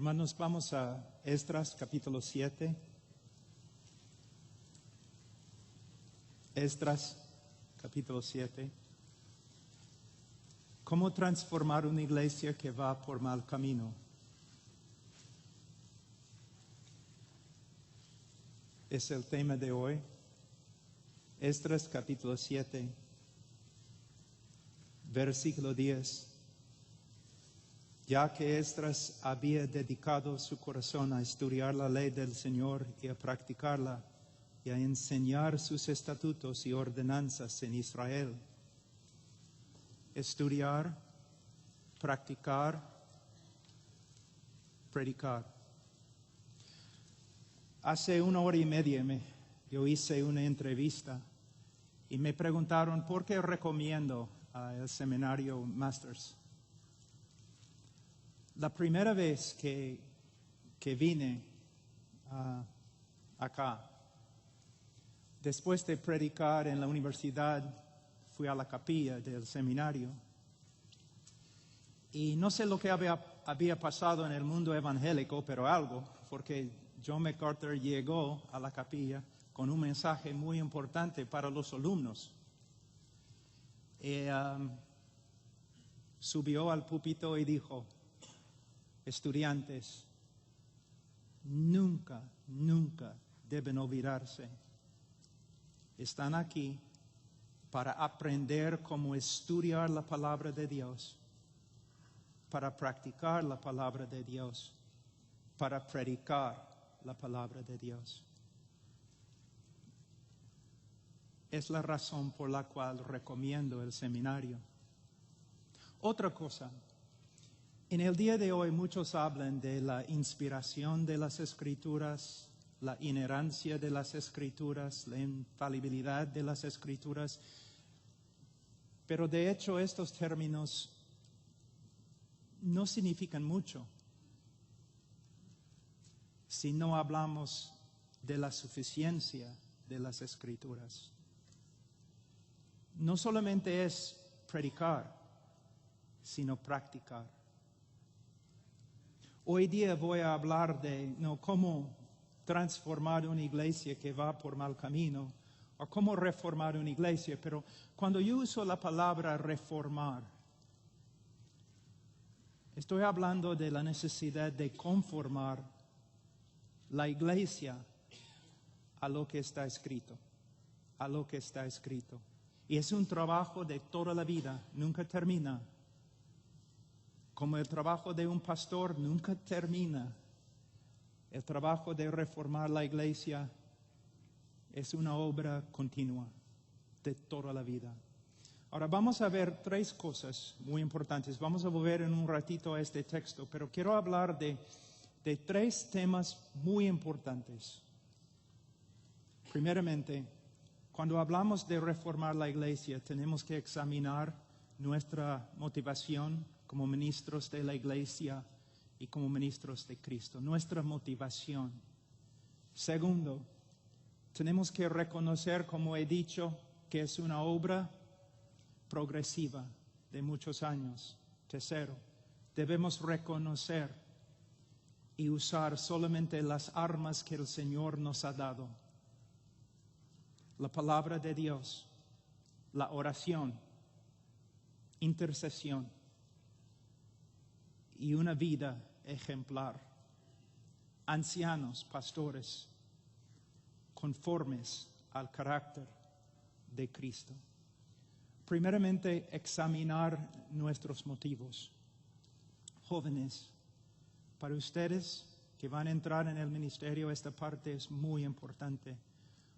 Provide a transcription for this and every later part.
Hermanos, vamos a Esdras capítulo 7. Esdras capítulo 7. ¿Cómo transformar una iglesia que va por mal camino? Es el tema de hoy. Esdras capítulo 7, versículo 10. Ya que Esdras había dedicado su corazón a estudiar la ley del Señor y a practicarla y a enseñar sus estatutos y ordenanzas en Israel. Estudiar, practicar, predicar. Hace 1 hora y media yo hice una entrevista y me preguntaron por qué recomiendo el seminario Masters. La primera vez que vine acá, después de predicar en la universidad, fui a la capilla del seminario y no sé lo que había pasado en el mundo evangélico, pero algo, porque John MacArthur llegó a la capilla con un mensaje muy importante para los alumnos. Y, subió al púlpito y dijo: estudiantes, nunca deben olvidarse. Están aquí para aprender cómo estudiar la palabra de Dios, para practicar la palabra de Dios, para predicar la palabra de Dios. Es la razón por la cual recomiendo el seminario. Otra cosa. En el día de hoy muchos hablan de la inspiración de las Escrituras, la inerrancia de las Escrituras, la infalibilidad de las Escrituras, pero de hecho estos términos no significan mucho si no hablamos de la suficiencia de las Escrituras. No solamente es predicar, sino practicar. Hoy día voy a hablar de cómo transformar una iglesia que va por mal camino o cómo reformar una iglesia, pero cuando yo uso la palabra reformar, estoy hablando de la necesidad de conformar la iglesia a lo que está escrito, a lo que está escrito. Y es un trabajo de toda la vida, nunca termina. Como el trabajo de un pastor nunca termina, el trabajo de reformar la iglesia es una obra continua de toda la vida. Ahora vamos a ver 3 cosas muy importantes. Vamos a volver en un ratito a este texto, pero quiero hablar de 3 temas muy importantes. Primeramente, cuando hablamos de reformar la iglesia, tenemos que examinar nuestra motivación como ministros de la iglesia y como ministros de Cristo, nuestra motivación. Segundo, tenemos que reconocer, como he dicho, que es una obra progresiva de muchos años. Tercero, debemos reconocer y usar solamente las armas que el Señor nos ha dado. La palabra de Dios, la oración, intercesión y una vida ejemplar. Ancianos, pastores, conformes al carácter de Cristo. Primeramente, examinar nuestros motivos. Jóvenes, para ustedes que van a entrar en el ministerio, esta parte es muy importante,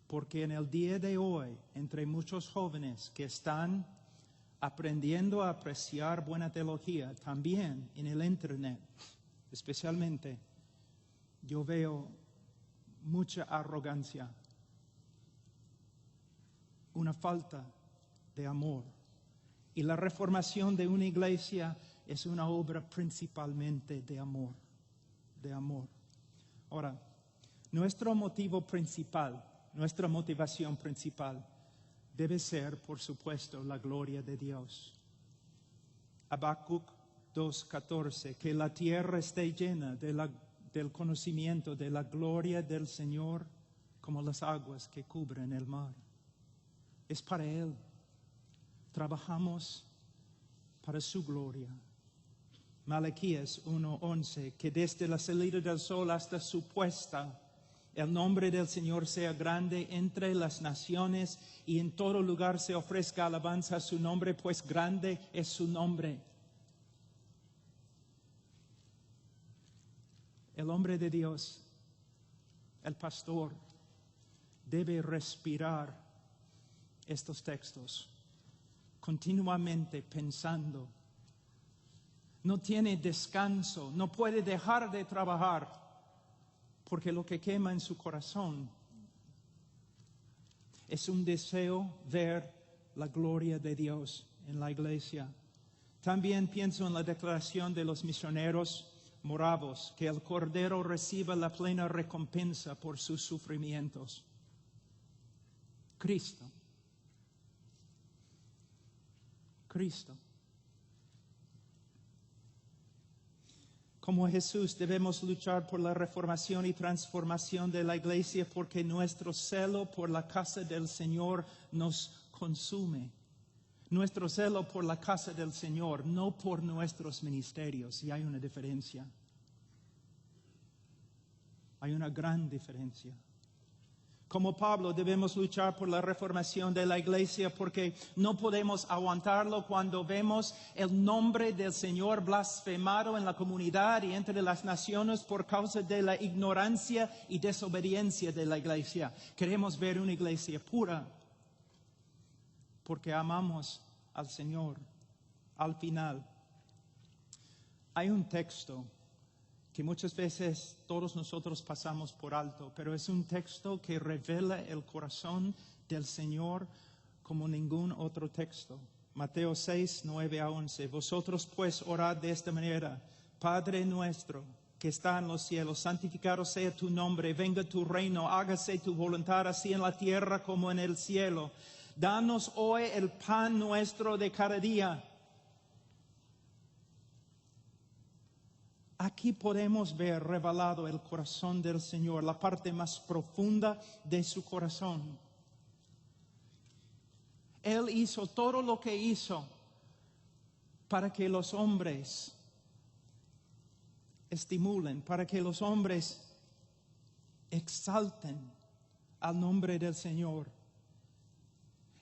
porque en el día de hoy, entre muchos jóvenes que están aprendiendo a apreciar buena teología, también en el internet, especialmente, yo veo mucha arrogancia, una falta de amor. Y la reformación de una iglesia es una obra principalmente de amor, de amor. Ahora, nuestro motivo principal, nuestra motivación principal debe ser, por supuesto, la gloria de Dios. Habacuc 2:14, que la tierra esté llena del conocimiento de la gloria del Señor como las aguas que cubren el mar. Es para Él. Trabajamos para su gloria. Malaquías 1:11, que desde la salida del sol hasta su puesta, el nombre del Señor sea grande entre las naciones y en todo lugar se ofrezca alabanza a su nombre, pues grande es su nombre. El hombre de Dios, el pastor, debe respirar estos textos continuamente pensando. No tiene descanso, no puede dejar de trabajar, porque lo que quema en su corazón es un deseo ver la gloria de Dios en la iglesia. También pienso en la declaración de los misioneros moravos, que el Cordero reciba la plena recompensa por sus sufrimientos. Cristo. Como Jesús debemos luchar por la reformación y transformación de la iglesia, porque nuestro celo por la casa del Señor nos consume. Nuestro celo por la casa del Señor, no por nuestros ministerios. Y hay una diferencia. Hay una gran diferencia. Como Pablo debemos luchar por la reformación de la iglesia, porque no podemos aguantarlo cuando vemos el nombre del Señor blasfemado en la comunidad y entre las naciones por causa de la ignorancia y desobediencia de la iglesia. Queremos ver una iglesia pura, porque amamos al Señor. Al final, hay un texto que muchas veces todos nosotros pasamos por alto, pero es un texto que revela el corazón del Señor como ningún otro texto. Mateo 6, 9 a 11. Vosotros pues orad de esta manera: Padre nuestro que está en los cielos, santificado sea tu nombre, venga tu reino, hágase tu voluntad así en la tierra como en el cielo. Danos hoy el pan nuestro de cada día. Aquí podemos ver revelado el corazón del Señor, la parte más profunda de su corazón. Él hizo todo lo que hizo para que los hombres estimulen, para que los hombres exalten al nombre del Señor.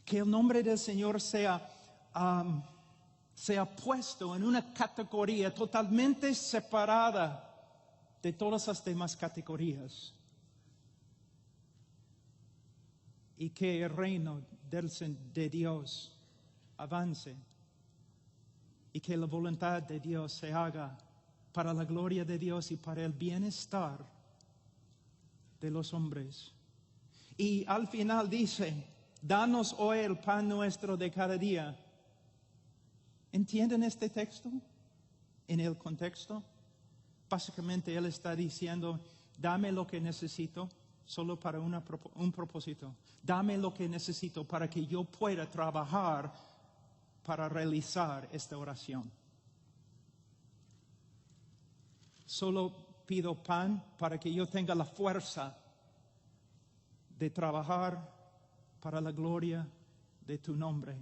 Que el nombre del Señor sea puesto en una categoría totalmente separada de todas las demás categorías. Y que el reino de Dios avance. Y que la voluntad de Dios se haga para la gloria de Dios y para el bienestar de los hombres. Y al final dice: danos hoy el pan nuestro de cada día. ¿Entienden este texto? En el contexto, básicamente Él está diciendo: dame lo que necesito solo para un propósito. Dame lo que necesito para que yo pueda trabajar para realizar esta oración. Solo pido pan para que yo tenga la fuerza de trabajar para la gloria de tu nombre.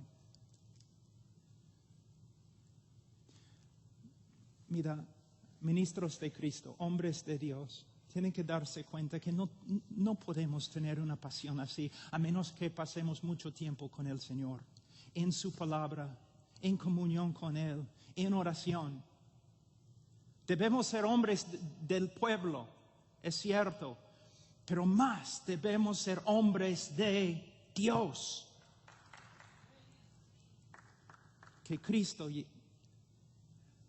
Mira, ministros de Cristo, hombres de Dios, tienen que darse cuenta que no podemos tener una pasión así, a menos que pasemos mucho tiempo con el Señor, en su palabra, en comunión con Él, en oración. Debemos ser hombres del pueblo, es cierto, pero más debemos ser hombres de Dios. Que Cristo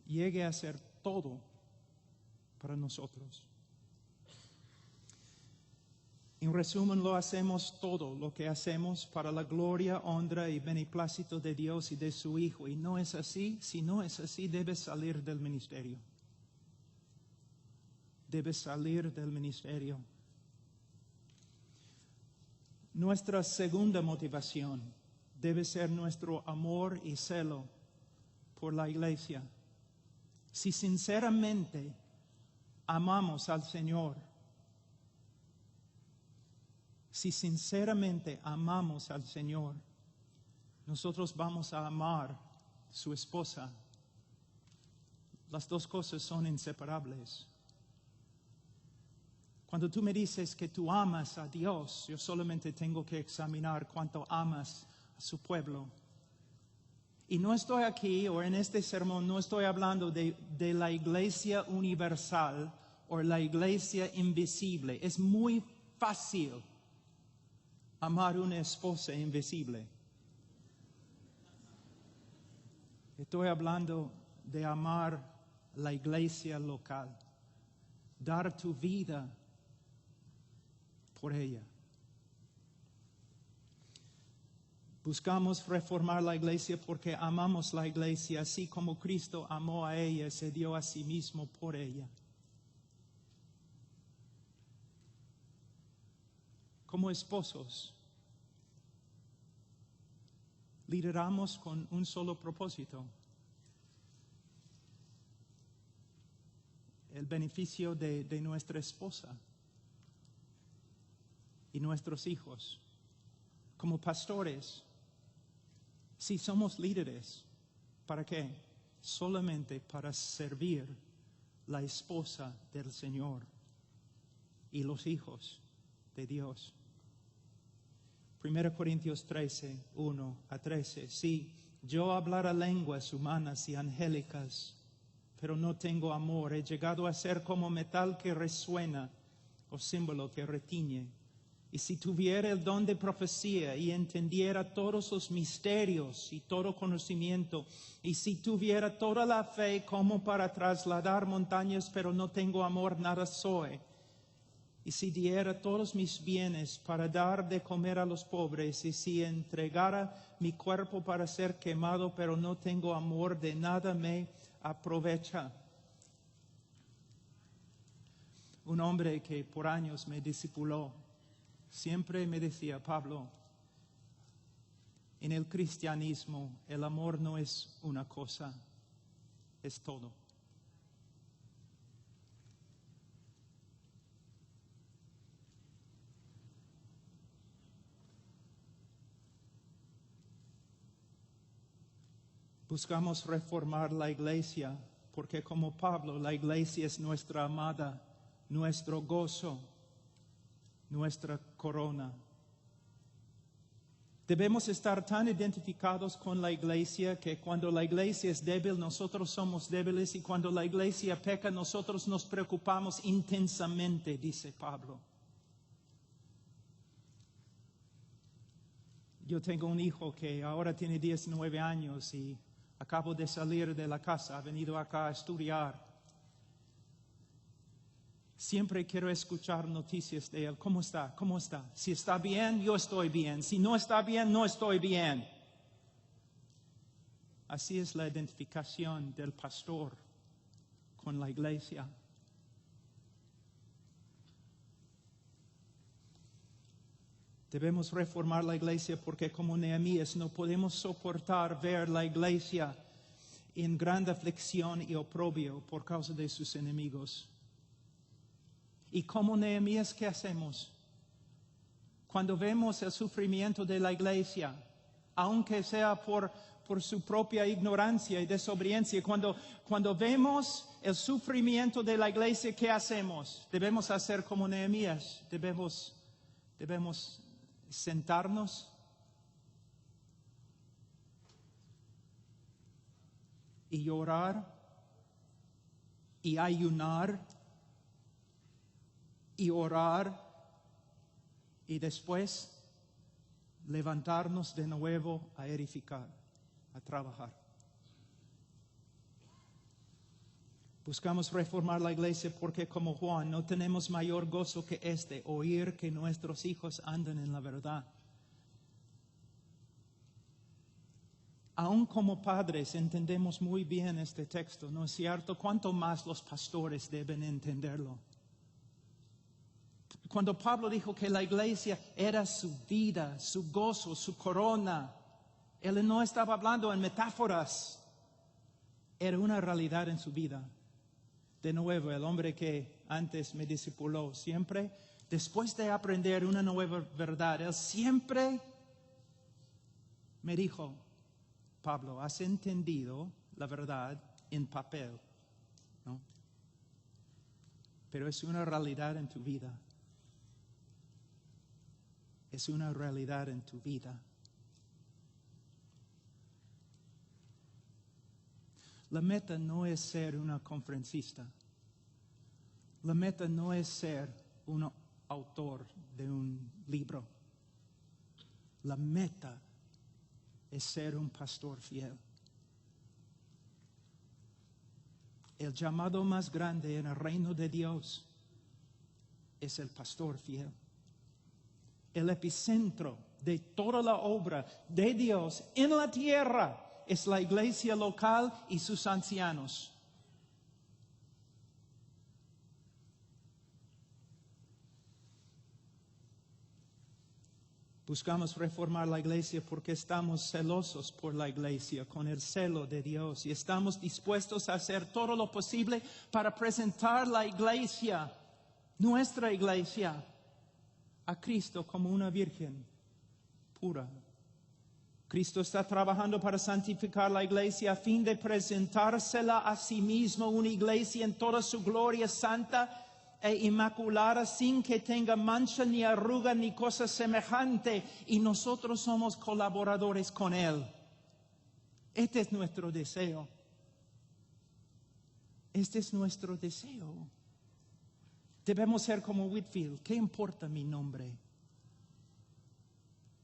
llegue a ser todo para nosotros. En resumen, lo hacemos todo lo que hacemos para la gloria, honra y beneplácito de Dios y de su Hijo. Y no es así. Si no es así, debes salir del ministerio. Debes salir del ministerio. Nuestra segunda motivación debe ser nuestro amor y celo por la iglesia. Si sinceramente amamos al Señor, si sinceramente amamos al Señor, nosotros vamos a amar a su esposa. Las dos cosas son inseparables. Cuando tú me dices que tú amas a Dios, yo solamente tengo que examinar cuánto amas a su pueblo. Y no estoy aquí, o en este sermón, no estoy hablando de la iglesia universal o la iglesia invisible. Es muy fácil amar una esposa invisible. Estoy hablando de amar la iglesia local, dar tu vida por ella. Buscamos reformar la iglesia porque amamos la iglesia, así como Cristo amó a ella y se dio a sí mismo por ella. Como esposos, lideramos con un solo propósito: el beneficio de nuestra esposa y nuestros hijos. Como pastores, si somos líderes, ¿para qué? Solamente para servir la esposa del Señor y los hijos de Dios. 1 Corintios 13, 1 a 13. Si yo hablara lenguas humanas y angélicas, pero no tengo amor, he llegado a ser como metal que resuena o símbolo que retiñe. Y si tuviera el don de profecía y entendiera todos los misterios y todo conocimiento, y si tuviera toda la fe como para trasladar montañas, pero no tengo amor, nada soy. Y si diera todos mis bienes para dar de comer a los pobres, y si entregara mi cuerpo para ser quemado, pero no tengo amor, de nada me aprovecha. Un hombre que por años me discipuló siempre me decía: Pablo, en el cristianismo el amor no es una cosa, es todo. Buscamos reformar la iglesia porque, como Pablo, la iglesia es nuestra amada, nuestro gozo, nuestra corona. Debemos estar tan identificados con la iglesia que cuando la iglesia es débil, nosotros somos débiles, y cuando la iglesia peca, nosotros nos preocupamos intensamente, dice Pablo. Yo tengo un hijo que ahora tiene 19 años y acabo de salir de la casa, ha venido acá a estudiar. Siempre quiero escuchar noticias de él. ¿Cómo está? ¿Cómo está? Si está bien, yo estoy bien. Si no está bien, no estoy bien. Así es la identificación del pastor con la iglesia. Debemos reformar la iglesia porque, como Nehemías, no podemos soportar ver la iglesia en gran aflicción y oprobio por causa de sus enemigos. Y como Nehemías, ¿qué hacemos? Cuando vemos el sufrimiento de la iglesia, aunque sea por su propia ignorancia y desobediencia, cuando vemos el sufrimiento de la iglesia, ¿qué hacemos? Debemos hacer como Nehemías. Debemos sentarnos y llorar y ayunar y orar y después levantarnos de nuevo a edificar, a trabajar. Buscamos reformar la iglesia porque, como Juan, no tenemos mayor gozo que oír que nuestros hijos andan en la verdad. Aún como padres entendemos muy bien este texto, ¿no es cierto? ¿Cuánto más los pastores deben entenderlo? Cuando Pablo dijo que la iglesia era su vida, su gozo, su corona, él no estaba hablando en metáforas. era una realidad en su vida. De nuevo, el hombre que antes me discipuló, siempre, después de aprender una nueva verdad, él siempre me dijo, Pablo, has entendido la verdad en papel, ¿no? Pero es una realidad en tu vida. Es una realidad en tu vida. La meta no es ser una conferencista. La meta no es ser un autor de un libro. La meta es ser un pastor fiel. El llamado más grande en el reino de Dios es el pastor fiel. El epicentro de toda la obra de Dios en la tierra es la iglesia local y sus ancianos. Buscamos reformar la iglesia porque estamos celosos por la iglesia, con el celo de Dios. Y estamos dispuestos a hacer todo lo posible para presentar la iglesia, nuestra iglesia, a Cristo como una virgen pura. Cristo está trabajando para santificar la iglesia a fin de presentársela a sí mismo, una iglesia en toda su gloria santa e inmaculada, sin que tenga mancha ni arruga ni cosa semejante, y nosotros somos colaboradores con Él. Este es nuestro deseo. Este es nuestro deseo. Debemos ser como Whitefield. ¿Qué importa mi nombre?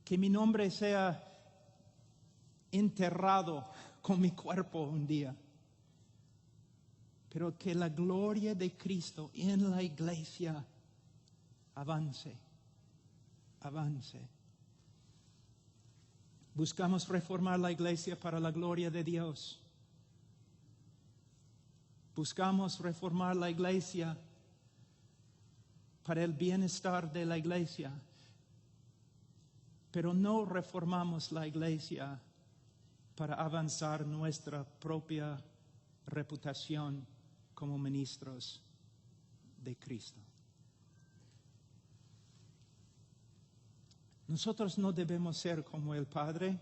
Que mi nombre sea enterrado con mi cuerpo un día. Pero que la gloria de Cristo en la iglesia avance. Buscamos reformar la iglesia para la gloria de Dios. Buscamos reformar la iglesia para el bienestar de la iglesia. Pero no reformamos la iglesia para avanzar nuestra propia reputación como ministros de Cristo. Nosotros no debemos ser como el Padre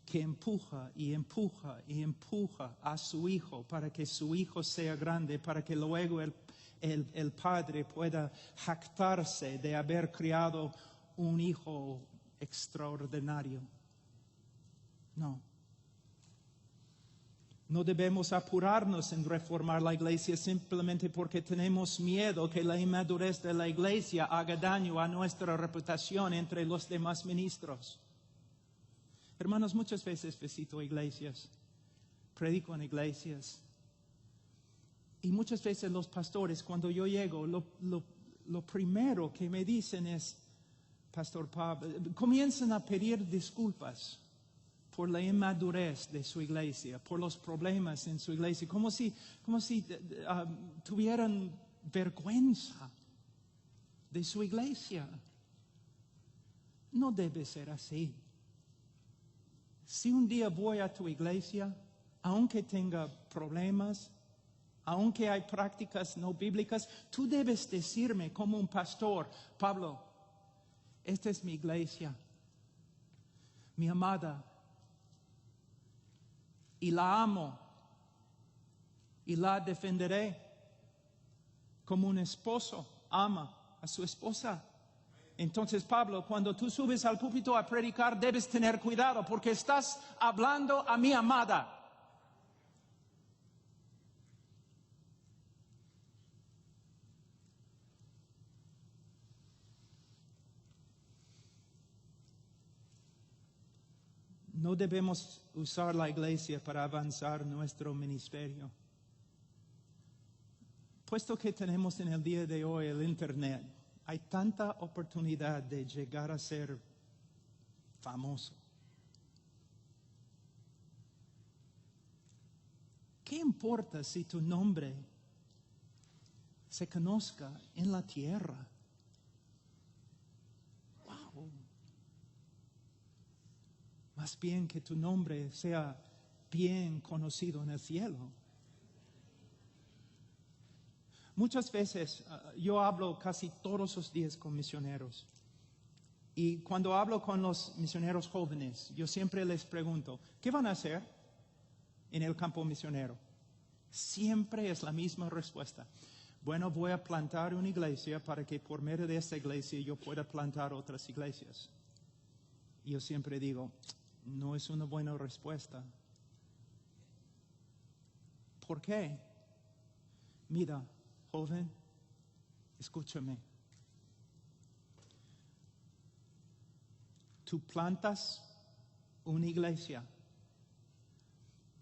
que empuja a su Hijo para que su Hijo sea grande, para que luego el Padre pueda jactarse de haber criado un Hijo extraordinario. No debemos apurarnos en reformar la iglesia simplemente porque tenemos miedo que la inmadurez de la iglesia haga daño a nuestra reputación entre los demás ministros. Hermanos, muchas veces visito iglesias, predico en iglesias, y muchas veces los pastores, cuando yo llego, lo primero que me dicen es, Pastor Pablo, comienzan a pedir disculpas por la inmadurez de su iglesia, por los problemas en su iglesia, como si tuvieran vergüenza de su iglesia. No debe ser así. Si un día voy a tu iglesia, aunque tenga problemas, aunque hay prácticas no bíblicas, tú debes decirme como un pastor, Pablo, esta es mi iglesia, mi amada, y la amo, y la defenderé como un esposo ama a su esposa. Entonces, Pablo, cuando tú subes al púlpito a predicar, debes tener cuidado porque estás hablando a mi amada. No debemos usar la iglesia para avanzar nuestro ministerio. Puesto que tenemos en el día de hoy el Internet, hay tanta oportunidad de llegar a ser famoso. ¿Qué importa si tu nombre se conozca en la tierra? Wow. Más bien que tu nombre sea bien conocido en el cielo. Muchas veces yo hablo casi todos los días con misioneros. Y cuando hablo con los misioneros jóvenes, yo siempre les pregunto, ¿qué van a hacer en el campo misionero? Siempre es la misma respuesta. Bueno, voy a plantar una iglesia para que por medio de esta iglesia yo pueda plantar otras iglesias. Y yo siempre digo, no es una buena respuesta. ¿Por qué? Mira, joven, escúchame. Tú plantas una iglesia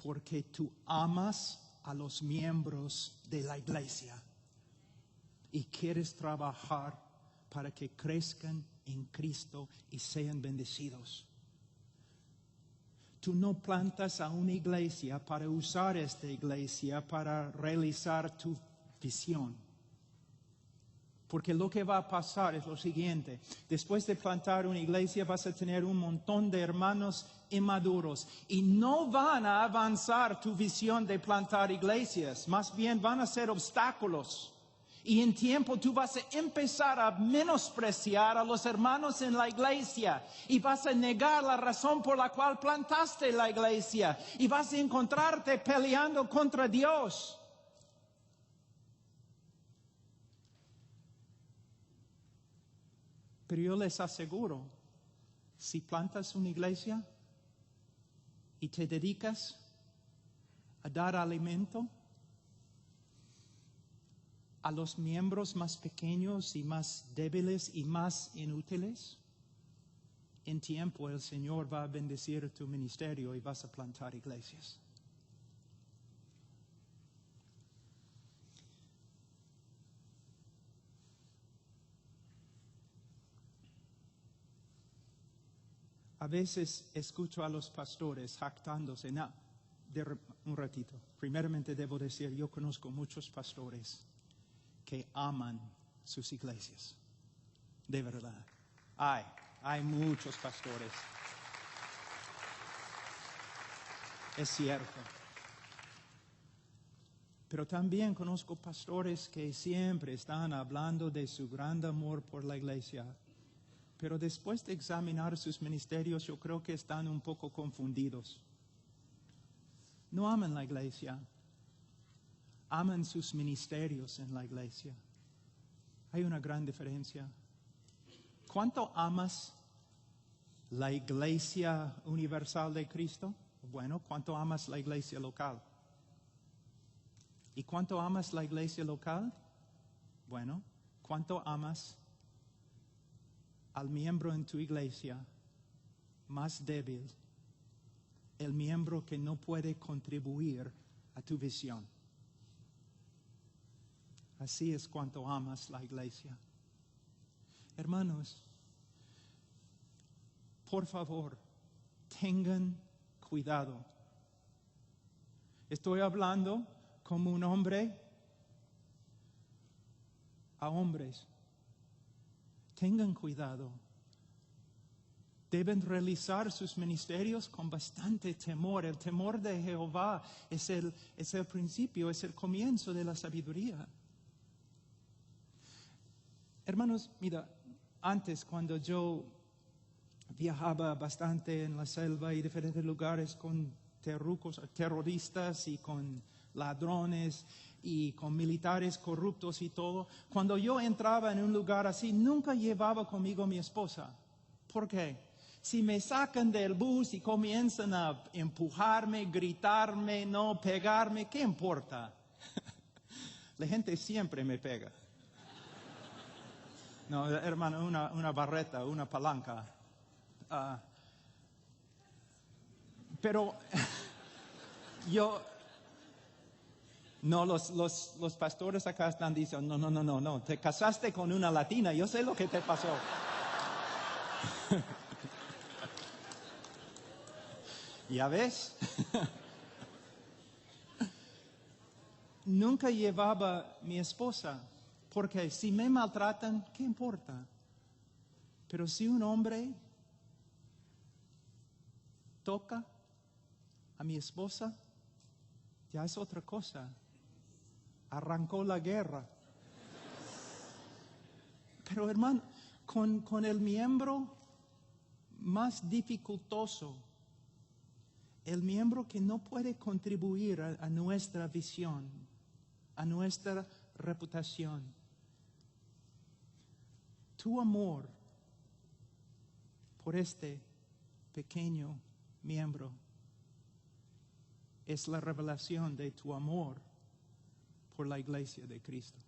porque tú amas a los miembros de la iglesia y quieres trabajar para que crezcan en Cristo y sean bendecidos. Tú no plantas a una iglesia para usar esta iglesia para realizar tu visión. Porque lo que va a pasar es lo siguiente. Después de plantar una iglesia vas a tener un montón de hermanos inmaduros y no van a avanzar tu visión de plantar iglesias. Más bien van a ser obstáculos. Y en tiempo tú vas a empezar a menospreciar a los hermanos en la iglesia. Y vas a negar la razón por la cual plantaste la iglesia. Y vas a encontrarte peleando contra Dios. Pero yo les aseguro, si plantas una iglesia y te dedicas a dar alimento a los miembros más pequeños y más débiles y más inútiles, en tiempo el Señor va a bendecir tu ministerio y vas a plantar iglesias. A veces escucho a los pastores jactándose. Un ratito. Primeramente debo decir, yo conozco muchos pastores que aman sus iglesias. De verdad. Hay muchos pastores. Es cierto. Pero también conozco pastores que siempre están hablando de su gran amor por la iglesia. Pero después de examinar sus ministerios, yo creo que están un poco confundidos. No aman la iglesia, aman sus ministerios en la iglesia. Hay una gran diferencia. ¿Cuánto amas la iglesia universal de Cristo? Bueno, ¿cuánto amas la iglesia local? ¿Y cuánto amas la iglesia local? Bueno, ¿cuánto amas al miembro en tu iglesia más débil, el miembro que no puede contribuir a tu visión? Así es cuanto amas la iglesia. Hermanos, por favor, tengan cuidado. Estoy hablando como un hombre a hombres. Tengan cuidado. Deben realizar sus ministerios con bastante temor. El temor de Jehová es el principio, es el comienzo de la sabiduría. Hermanos, mira, antes cuando yo viajaba bastante en la selva y diferentes lugares con terroristas y con ladrones y con militares corruptos y todo, cuando yo entraba en un lugar así, nunca llevaba conmigo a mi esposa. ¿Por qué? Si me sacan del bus y comienzan a empujarme, gritarme, no pegarme, ¿qué importa? La gente siempre me pega. No, hermano, una barreta, una palanca. Pero yo... No, los pastores acá están diciendo, no, te casaste con una latina, yo sé lo que te pasó. ¿Ya ves? Nunca llevaba mi esposa, porque si me maltratan, ¿qué importa? Pero si un hombre toca a mi esposa, ya es otra cosa. Arrancó la guerra. Pero hermano, con el miembro más dificultoso, el miembro que no puede contribuir a nuestra visión, a nuestra reputación, tu amor por este pequeño miembro es la revelación de tu amor por la iglesia de Cristo.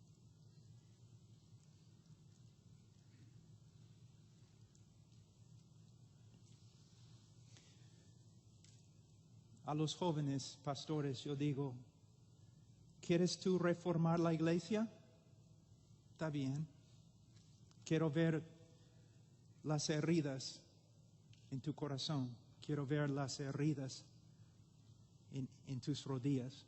A los jóvenes pastores yo digo, ¿quieres tú reformar la iglesia? Está bien. Quiero ver las heridas en tu corazón. Quiero ver las heridas en tus rodillas.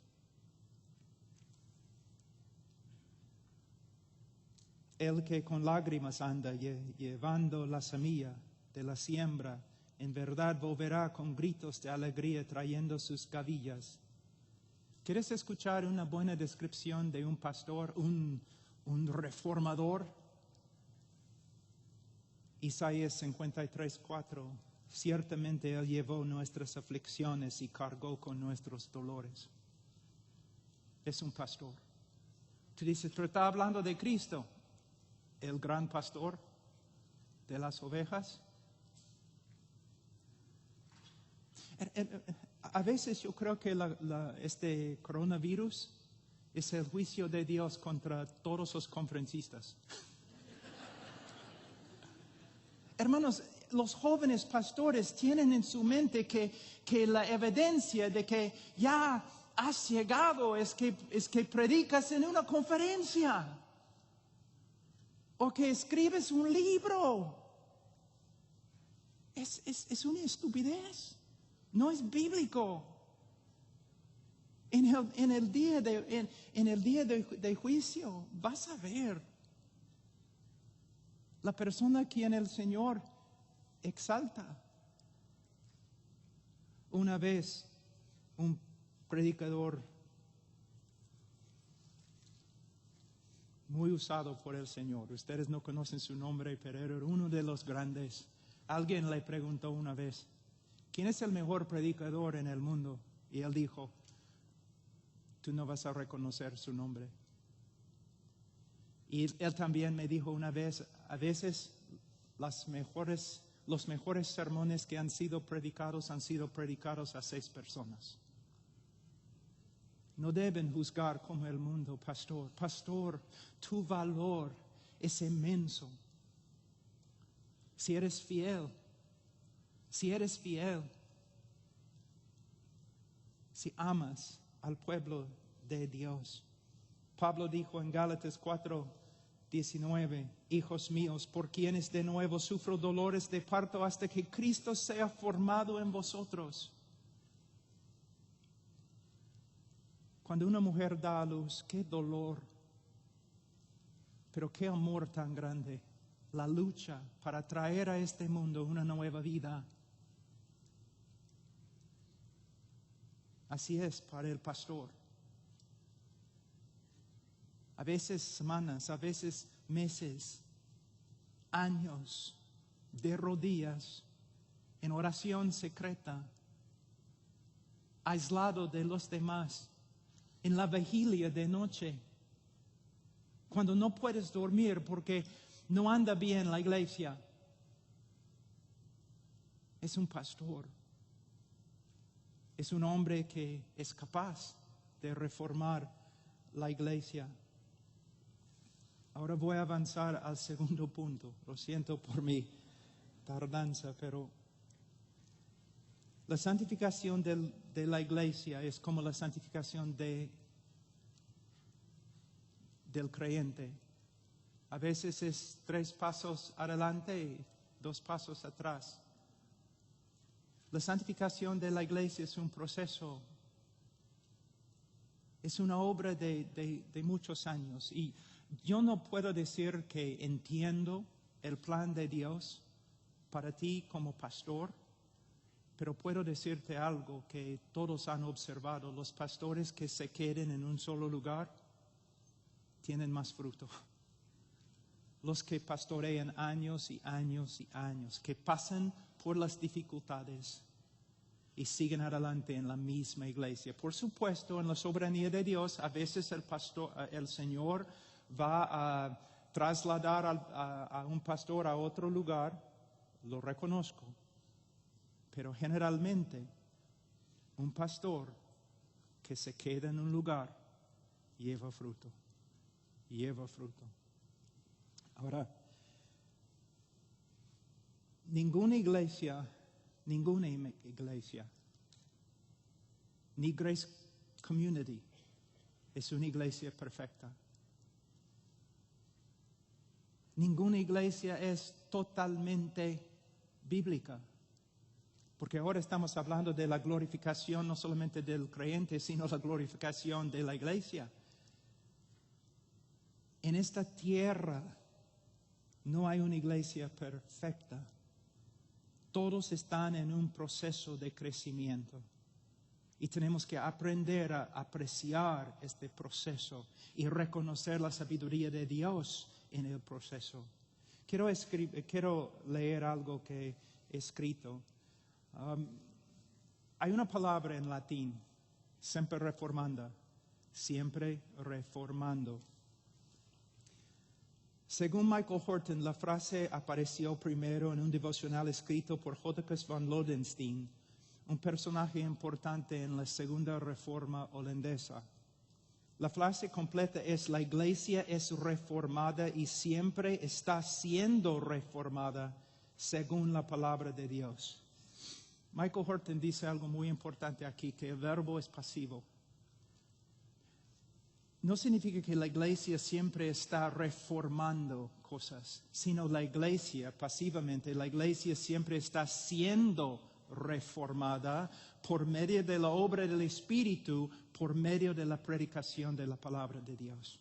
El que con lágrimas anda llevando la semilla de la siembra, en verdad volverá con gritos de alegría trayendo sus gavillas. ¿Quieres escuchar una buena descripción de un pastor, un reformador? Isaías 53:4. Ciertamente Él llevó nuestras aflicciones y cargó con nuestros dolores. Es un pastor. Tú dices, pero está hablando de Cristo, el gran pastor de las ovejas. A veces yo creo que este coronavirus es el juicio de Dios contra todos los conferencistas. Hermanos, los jóvenes pastores tienen en su mente que la evidencia de que ya has llegado es que predicas en una conferencia o que escribes un libro. Es una estupidez. No es bíblico. En el día de juicio vas a ver la persona a quien el Señor exalta. Una vez un predicador muy usado por el Señor, ustedes no conocen su nombre, pero era uno de los grandes. Alguien le preguntó una vez, ¿quién es el mejor predicador en el mundo? Y él dijo, tú no vas a reconocer su nombre. Y él también me dijo una vez, a veces los mejores sermones que han sido predicados a 6 personas. No deben juzgar como el mundo, pastor. Pastor, tu valor es inmenso. Si eres fiel, si amas al pueblo de Dios. Pablo dijo en Gálatas 4:19, hijos míos, por quienes de nuevo sufro dolores de parto hasta que Cristo sea formado en vosotros. Cuando una mujer da a luz, qué dolor, pero qué amor tan grande. La lucha para traer a este mundo una nueva vida. Así es para el pastor. A veces semanas, a veces meses, años de rodillas, en oración secreta, aislado de los demás, en la vigilia de noche, cuando no puedes dormir porque no anda bien la iglesia. Es un pastor. Es un hombre que es capaz de reformar la iglesia. Ahora voy a avanzar al segundo punto. Lo siento por mi tardanza, pero la santificación de la iglesia es como la santificación del creyente. A veces es 3 pasos adelante y 2 pasos atrás. La santificación de la iglesia es un proceso, es una obra de muchos años. Y yo no puedo decir que entiendo el plan de Dios para ti como pastor Pero puedo decirte algo que todos han observado. Los pastores que se queden en un solo lugar tienen más fruto. Los que pastorean años y años y años, que pasan por las dificultades y siguen adelante en la misma iglesia. Por supuesto, en la soberanía de Dios, a veces el Señor va a trasladar a un pastor a otro lugar, lo reconozco, pero generalmente un pastor que se queda en un lugar lleva fruto, lleva fruto. Ahora, ninguna iglesia, ni Grace Community es una iglesia perfecta. Ninguna iglesia es totalmente bíblica. Porque ahora estamos hablando de la glorificación no solamente del creyente, sino la glorificación de la iglesia. En esta tierra no hay una iglesia perfecta. Todos están en un proceso de crecimiento. Y tenemos que aprender a apreciar este proceso y reconocer la sabiduría de Dios en el proceso. Quiero leer algo que he escrito. Hay una palabra en latín, semper reformanda, siempre reformando. Según Michael Horton, la frase apareció primero en un devocional escrito por Jodocus van Lodenstein, un personaje importante en la segunda reforma holandesa. La frase completa es: la iglesia es reformada y siempre está siendo reformada según la palabra de Dios. Michael Horton dice algo muy importante aquí, que el verbo es pasivo. No significa que la iglesia siempre está reformando cosas, sino la iglesia, pasivamente, la iglesia siempre está siendo reformada por medio de la obra del Espíritu, por medio de la predicación de la palabra de Dios.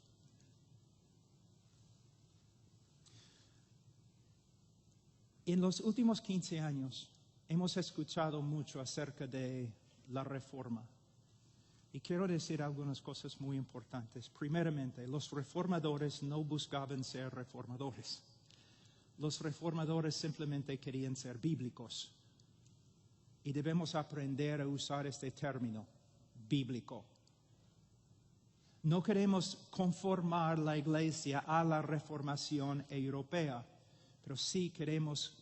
En los últimos 15 años hemos escuchado mucho acerca de la reforma. Y quiero decir algunas cosas muy importantes. Primeramente, los reformadores no buscaban ser reformadores. Los reformadores simplemente querían ser bíblicos. Y debemos aprender a usar este término, bíblico. No queremos conformar la iglesia a la reformación europea, pero sí queremos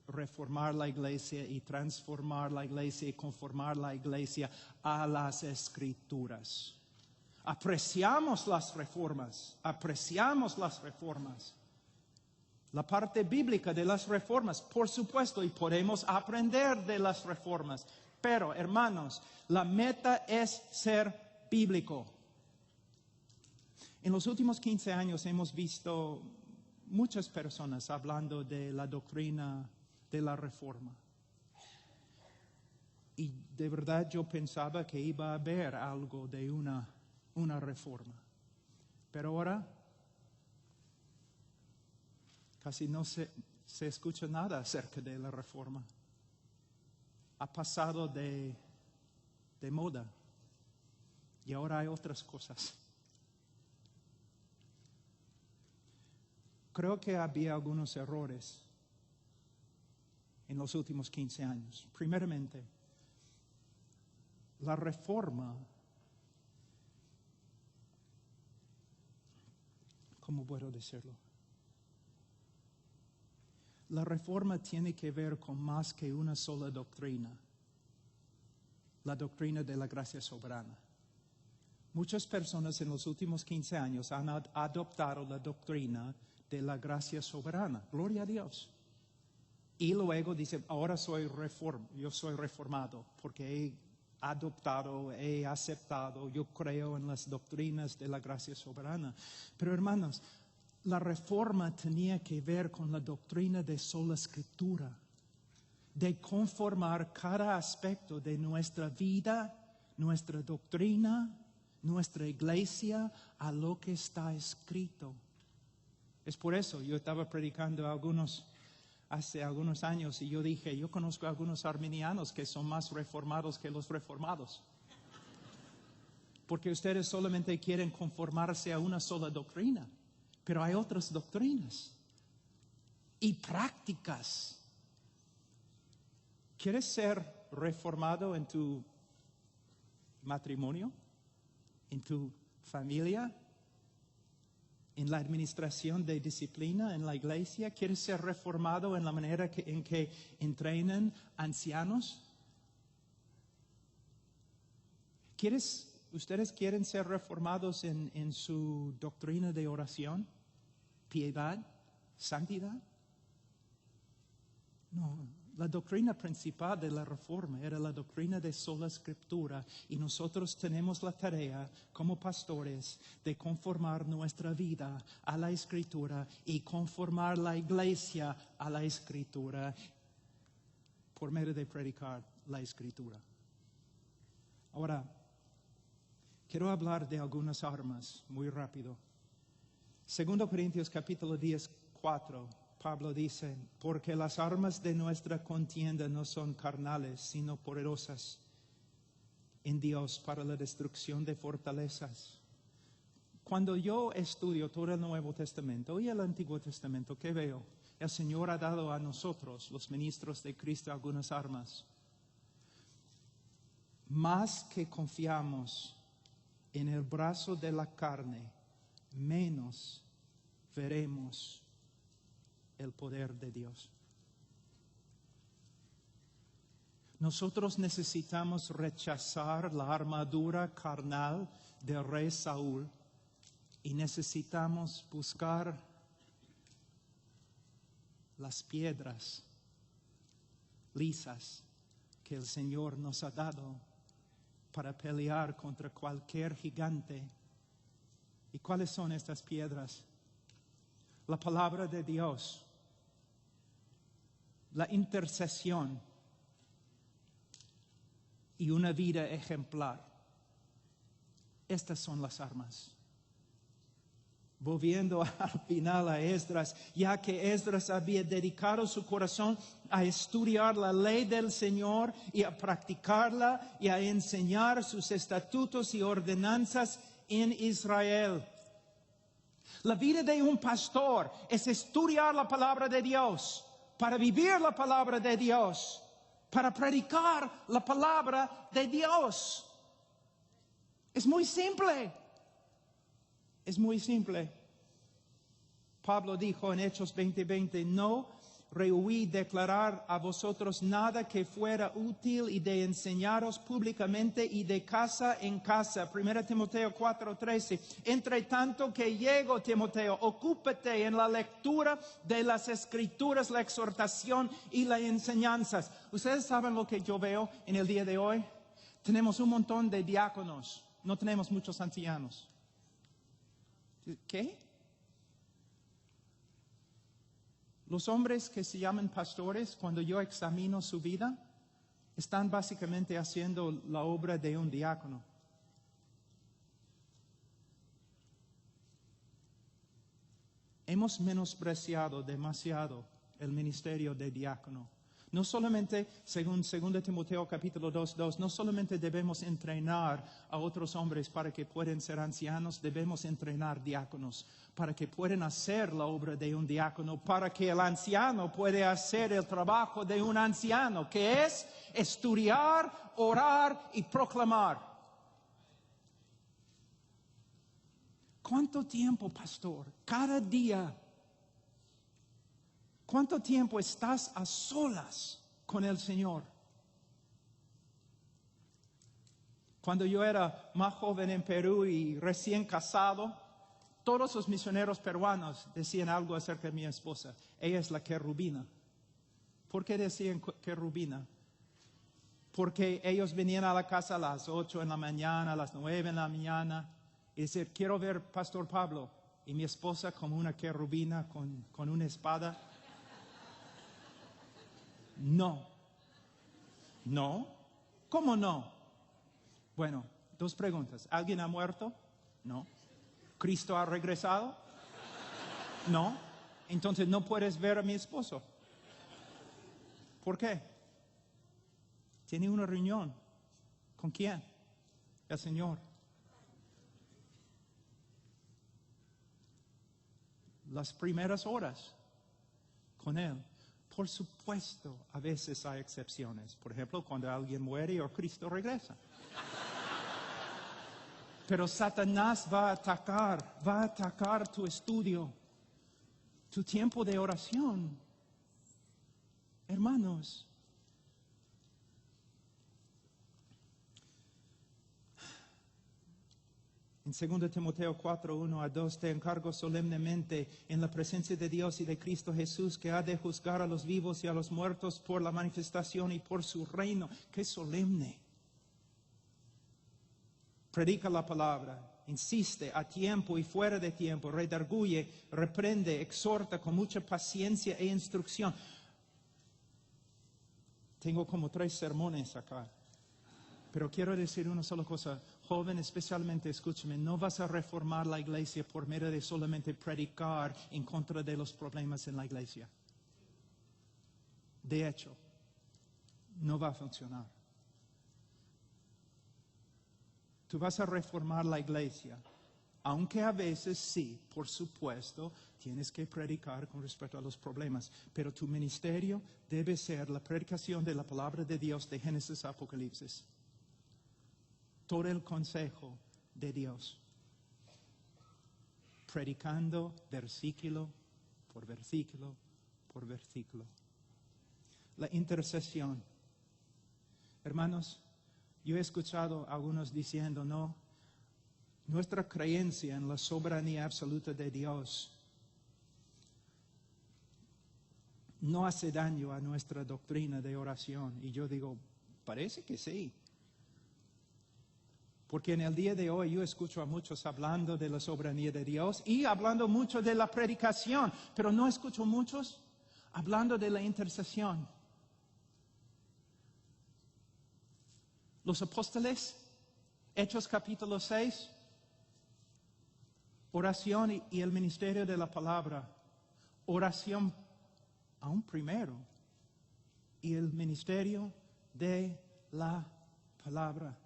reformar la iglesia y transformar la iglesia y conformar la iglesia a las Escrituras. Apreciamos las reformas, La parte bíblica de las reformas, por supuesto, y podemos aprender de las reformas. Pero, hermanos, la meta es ser bíblico. En los últimos 15 años hemos visto muchas personas hablando de la doctrina de la reforma. Y de verdad yo pensaba que iba a haber algo de una reforma. Pero ahora casi no se escucha nada acerca de la reforma. Ha pasado de moda y ahora hay otras cosas. Creo que había algunos errores en los últimos 15 años. Primeramente, la reforma, ¿cómo puedo decirlo? La reforma tiene que ver con más que una sola doctrina, la doctrina de la gracia soberana. Muchas personas en los últimos 15 años han adoptado la doctrina de la gracia soberana. Gloria a Dios. Y luego dice, ahora yo soy reformado porque he adoptado, he aceptado, yo creo en las doctrinas de la gracia soberana. Pero hermanos, la reforma tenía que ver con la doctrina de sola escritura, de conformar cada aspecto de nuestra vida, nuestra doctrina, nuestra iglesia a lo que está escrito. Es por eso yo estaba predicando a algunos hace algunos años y yo dije, yo conozco a algunos arminianos que son más reformados que los reformados. Porque ustedes solamente quieren conformarse a una sola doctrina, pero hay otras doctrinas y prácticas. ¿Quieres ser reformado en tu matrimonio, en tu familia, en la administración de disciplina en la iglesia? ¿Quieres ser reformado en la manera en que entrenan ancianos? ¿Ustedes quieren ser reformados en su doctrina de oración, piedad, santidad? No, la doctrina principal de la Reforma era la doctrina de sola Escritura, y nosotros tenemos la tarea como pastores de conformar nuestra vida a la Escritura y conformar la iglesia a la Escritura por medio de predicar la Escritura. Ahora, quiero hablar de algunas armas muy rápido. 2 Corintios capítulo 10, 4. Pablo dice, porque las armas de nuestra contienda no son carnales, sino poderosas en Dios para la destrucción de fortalezas. Cuando yo estudio todo el Nuevo Testamento y el Antiguo Testamento, ¿qué veo? El Señor ha dado a nosotros, los ministros de Cristo, algunas armas. Más que confiamos en el brazo de la carne, menos veremos el poder de Dios. Nosotros necesitamos rechazar la armadura carnal del rey Saúl y necesitamos buscar las piedras lisas que el Señor nos ha dado para pelear contra cualquier gigante. ¿Y cuáles son estas piedras? La palabra de Dios, la intercesión y una vida ejemplar. Estas son las armas. Volviendo al final a Esdras, ya que Esdras había dedicado su corazón a estudiar la ley del Señor y a practicarla y a enseñar sus estatutos y ordenanzas en Israel. La vida de un pastor es estudiar la palabra de Dios, para vivir la palabra de Dios, para predicar la palabra de Dios. Es muy simple. Es muy simple. Pablo dijo en Hechos 20:20, no rehuí declarar a vosotros nada que fuera útil y de enseñaros públicamente y de casa en casa. 1 Timoteo 4:13. Entre tanto que llego, Timoteo, ocúpate en la lectura de las Escrituras, la exhortación y las enseñanzas. ¿Ustedes saben lo que yo veo en el día de hoy? Tenemos un montón de diáconos, no tenemos muchos ancianos. ¿Qué? Los hombres que se llaman pastores, cuando yo examino su vida, están básicamente haciendo la obra de un diácono. Hemos menospreciado demasiado el ministerio de diácono. No solamente, según 2 Timoteo capítulo 2:2, no solamente debemos entrenar a otros hombres para que puedan ser ancianos, debemos entrenar diáconos para que puedan hacer la obra de un diácono, para que el anciano pueda hacer el trabajo de un anciano, que es estudiar, orar y proclamar. ¿Cuánto tiempo, pastor? Cada día. ¿Cuánto tiempo estás a solas con el Señor? Cuando yo era más joven en Perú y recién casado, todos los misioneros peruanos decían algo acerca de mi esposa. Ella es la querubina. ¿Por qué decían querubina? Porque ellos venían a la casa a las 8 de la mañana, a las 9 de la mañana, y decían, quiero ver Pastor Pablo. Y mi esposa como una querubina con una espada. No. ¿No? ¿Cómo no? Bueno, dos preguntas. ¿Alguien ha muerto? No. ¿Cristo ha regresado? No. Entonces no puedes ver a mi esposo. ¿Por qué? Tiene una reunión. ¿Con quién? El Señor. Las primeras horas con Él. Por supuesto, a veces hay excepciones. Por ejemplo, cuando alguien muere o Cristo regresa. Pero Satanás va a atacar tu estudio, tu tiempo de oración. Hermanos, en 2 Timoteo 4, 1 a 2, te encargo solemnemente en la presencia de Dios y de Cristo Jesús, que ha de juzgar a los vivos y a los muertos por la manifestación y por su reino. ¡Qué solemne! Predica la palabra, insiste a tiempo y fuera de tiempo, redarguye, reprende, exhorta con mucha paciencia e instrucción. Tengo como 3 sermones acá, pero quiero decir una sola cosa. Joven, especialmente, escúchame, no vas a reformar la iglesia por medio de solamente predicar en contra de los problemas en la iglesia. De hecho, no va a funcionar. Tú vas a reformar la iglesia, aunque a veces sí, por supuesto, tienes que predicar con respecto a los problemas, pero tu ministerio debe ser la predicación de la palabra de Dios de Génesis a Apocalipsis. Todo el consejo de Dios, predicando versículo por versículo por versículo. La intercesión. Hermanos, yo he escuchado a algunos diciendo, no, nuestra creencia en la soberanía absoluta de Dios no hace daño a nuestra doctrina de oración. Y yo digo, parece que sí. Porque en el día de hoy yo escucho a muchos hablando de la soberanía de Dios y hablando mucho de la predicación, pero no escucho muchos hablando de la intercesión. Los apóstoles, Hechos capítulo 6, oración y el ministerio de la palabra. Oración aún primero y el ministerio de la palabra.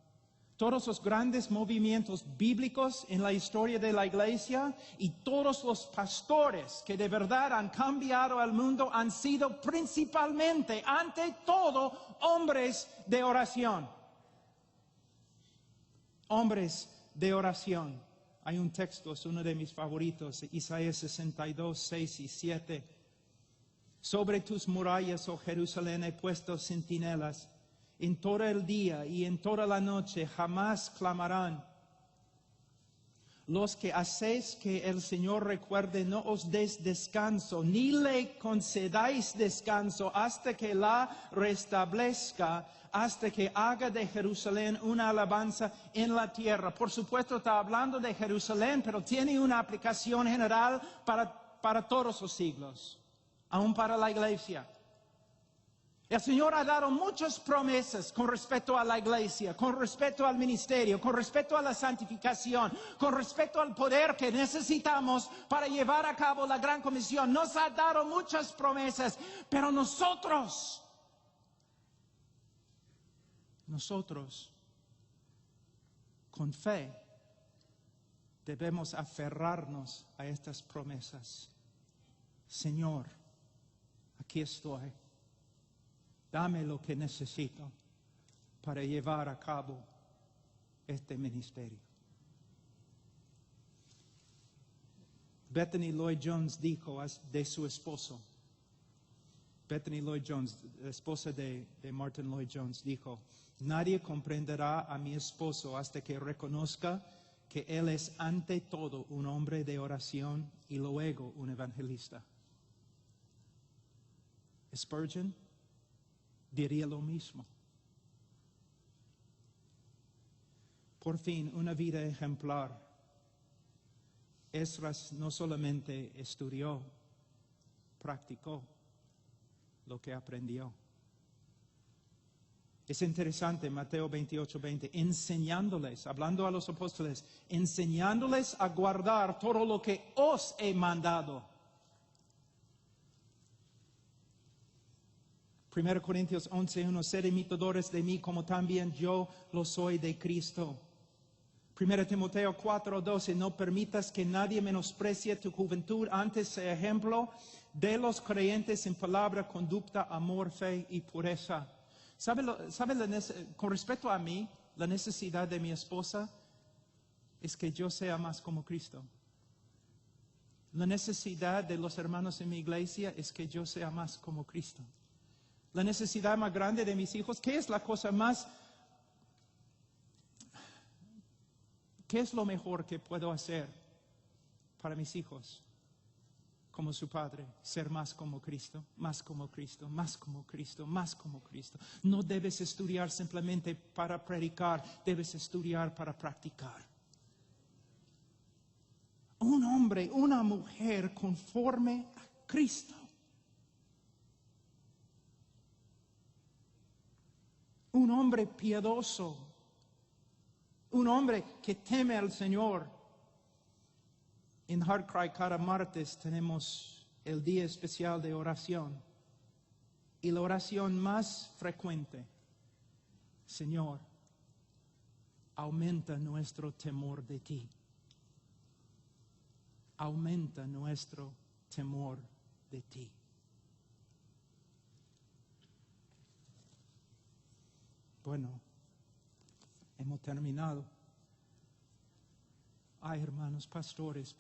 Todos los grandes movimientos bíblicos en la historia de la iglesia y todos los pastores que de verdad han cambiado al mundo han sido principalmente, ante todo, hombres de oración. Hombres de oración. Hay un texto, es uno de mis favoritos, Isaías 62, 6 y 7. Sobre tus murallas, oh Jerusalén, he puesto centinelas. En todo el día y en toda la noche jamás clamarán. Los que hacéis que el Señor recuerde, no os des descanso, ni le concedáis descanso hasta que la restablezca, hasta que haga de Jerusalén una alabanza en la tierra. Por supuesto está hablando de Jerusalén, pero tiene una aplicación general para todos los siglos, aún para la iglesia. El Señor ha dado muchas promesas con respecto a la iglesia, con respecto al ministerio, con respecto a la santificación, con respecto al poder que necesitamos para llevar a cabo la gran comisión. Nos ha dado muchas promesas, pero nosotros, con fe, debemos aferrarnos a estas promesas. Señor, aquí estoy. Dame lo que necesito para llevar a cabo este ministerio. Bethany Lloyd Jones dijo de su esposo, Bethany Lloyd Jones, la esposa de Martin Lloyd Jones, dijo, nadie comprenderá a mi esposo hasta que reconozca que él es ante todo un hombre de oración y luego un evangelista. Spurgeon diría lo mismo. Por fin, una vida ejemplar. Esdras no solamente estudió, practicó lo que aprendió. Es interesante, Mateo 28:20, enseñándoles, hablando a los apóstoles, enseñándoles a guardar todo lo que os he mandado. 1 Corintios 11:1, sed imitadores de mí como también yo lo soy de Cristo. 1 Timoteo 4:12, no permitas que nadie menosprecie tu juventud, antes sea ejemplo de los creyentes en palabra, conducta, amor, fe y pureza. Con respecto a mí, la necesidad de mi esposa es que yo sea más como Cristo. La necesidad de los hermanos en mi iglesia es que yo sea más como Cristo. La necesidad más grande de mis hijos, ¿qué es la cosa más? ¿Qué es lo mejor que puedo hacer para mis hijos? Como su padre, ser más como Cristo, más como Cristo, más como Cristo, más como Cristo. No debes estudiar simplemente para predicar, debes estudiar para practicar. Un hombre, una mujer conforme a Cristo. Un hombre piadoso. Un hombre que teme al Señor. En Heart Cry cada martes tenemos el día especial de oración. Y la oración más frecuente, Señor, aumenta nuestro temor de ti. Aumenta nuestro temor de ti. Bueno, hemos terminado. Ay, hermanos, pastores,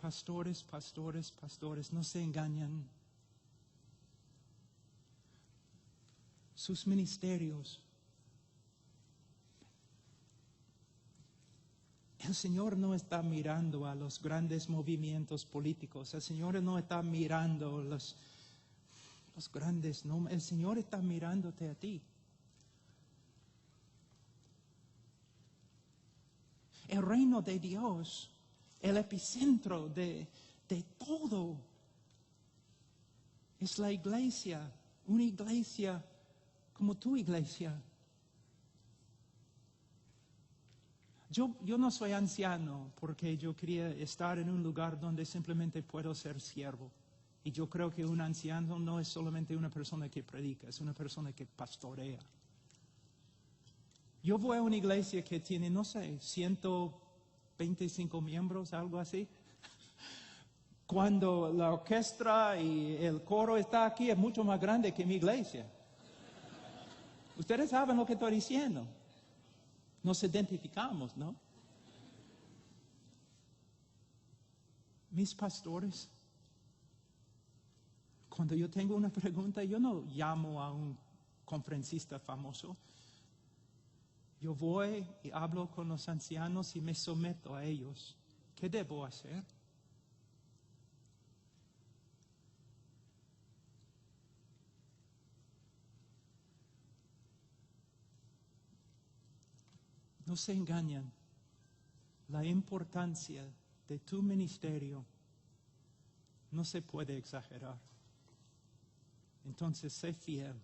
no se engañan. Sus ministerios. El Señor no está mirando a los grandes movimientos políticos. El Señor no está mirando los grandes nombres. El Señor está mirándote a ti. El reino de Dios, el epicentro de todo, es la iglesia. Una iglesia como tu iglesia. Yo no soy anciano porque yo quería estar en un lugar donde simplemente puedo ser siervo. Y yo creo que un anciano no es solamente una persona que predica, es una persona que pastorea. Yo voy a una iglesia que tiene, no sé, 125 miembros, algo así. Cuando la orquesta y el coro está aquí, es mucho más grande que mi iglesia. Ustedes saben lo que estoy diciendo. Nos identificamos, ¿no? Mis pastores, cuando yo tengo una pregunta, yo no llamo a un conferencista famoso. Yo voy y hablo con los ancianos y me someto a ellos. ¿Qué debo hacer? No se engañan. La importancia de tu ministerio no se puede exagerar. Entonces, sé fiel,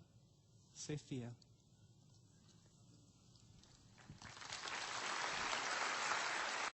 sé fiel.